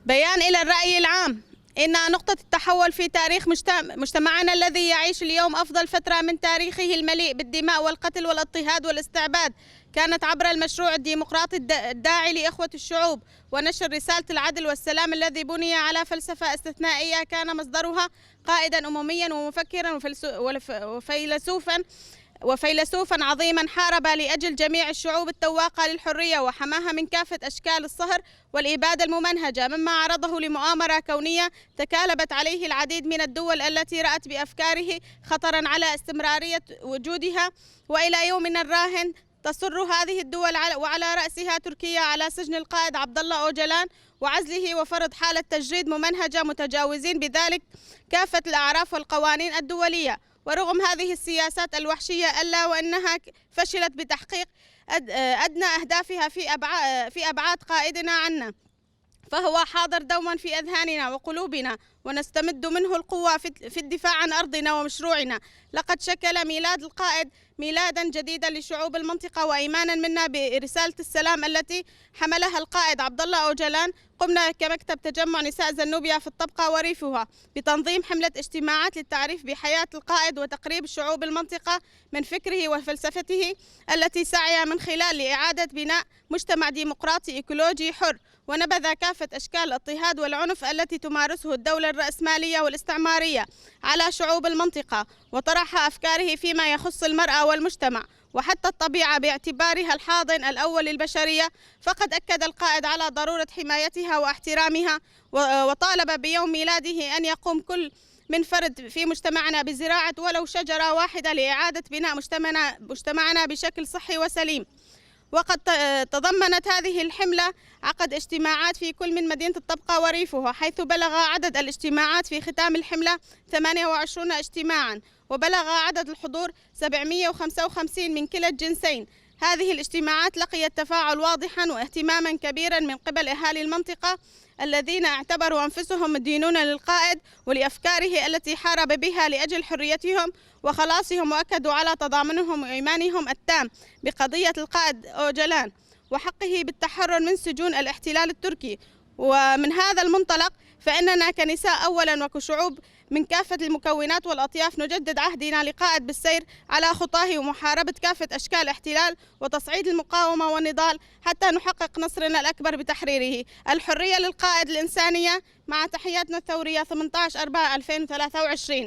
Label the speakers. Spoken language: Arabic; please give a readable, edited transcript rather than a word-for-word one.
Speaker 1: بيان إلى الرأي العام. إن نقطة التحول في تاريخ مجتمعنا الذي يعيش اليوم أفضل فترة من تاريخه المليء بالدماء والقتل والاضطهاد والاستعباد كانت عبر المشروع الديمقراطي الداعي لإخوة الشعوب ونشر رسالة العدل والسلام الذي بني على فلسفة استثنائية كان مصدرها قائدا أمميا ومفكرا وفيلسوفا عظيما حارب لأجل جميع الشعوب التواقة للحرية وحماها من كافة أشكال الصهر والإبادة الممنهجة، مما عرضه لمؤامرة كونية تكالبت عليه العديد من الدول التي رأت بأفكاره خطرا على استمرارية وجودها. وإلى يومنا الراهن تصر هذه الدول وعلى رأسها تركيا على سجن القائد عبد الله أوجلان وعزله وفرض حالة تجريد ممنهجة متجاوزين بذلك كافة الأعراف والقوانين الدولية. ورغم هذه السياسات الوحشية ألا وأنها فشلت بتحقيق أدنى أهدافها في أبعاد قائدنا عنا، فهو حاضر دوما في أذهاننا وقلوبنا ونستمد منه القوة في الدفاع عن أرضنا ومشروعنا. لقد شكل ميلاد القائد ميلادا جديدا لشعوب المنطقة وإيمانا منا برسالة السلام التي حملها القائد عبد الله أوجلان. قمنا كمكتب تجمع نساء زنوبيا في الطبقة وريفها بتنظيم حملة اجتماعات للتعريف بحياة القائد وتقريب شعوب المنطقة من فكره وفلسفته التي سعى من خلال لإعادة بناء مجتمع ديمقراطي إيكولوجي حر ونبذ كافة أشكال الاضطهاد والعنف التي تمارسه الدولة الرأسمالية والاستعمارية على شعوب المنطقة، وطرح أفكاره فيما يخص المرأة والمجتمع وحتى الطبيعة باعتبارها الحاضن الأول للبشرية. فقد أكد القائد على ضرورة حمايتها واحترامها وطالب بيوم ميلاده أن يقوم كل من فرد في مجتمعنا بزراعة ولو شجرة واحدة لإعادة بناء مجتمعنا بشكل صحي وسليم. وقد تضمنت هذه الحملة عقد اجتماعات في كل من مدينة الطبقة وريفها، حيث بلغ عدد الاجتماعات في ختام الحملة 28 اجتماعا، وبلغ عدد الحضور 755 من كلا الجنسين. هذه الاجتماعات لقيت تفاعل واضحا واهتماما كبيرا من قبل أهالي المنطقة الذين اعتبروا أنفسهم مدينون للقائد ولأفكاره التي حارب بها لأجل حريتهم وخلاصهم، وأكدوا على تضامنهم وإيمانهم التام بقضية القائد أوجلان وحقه بالتحرر من سجون الاحتلال التركي. ومن هذا المنطلق فإننا كنساء أولا وكشعوب من كافة المكونات والأطياف نجدد عهدنا لقائد بالسير على خطاه ومحاربة كافة أشكال الاحتلال وتصعيد المقاومة والنضال حتى نحقق نصرنا الأكبر بتحريره. الحرية للقائد الإنسانية. مع تحياتنا الثورية 18/4/2023.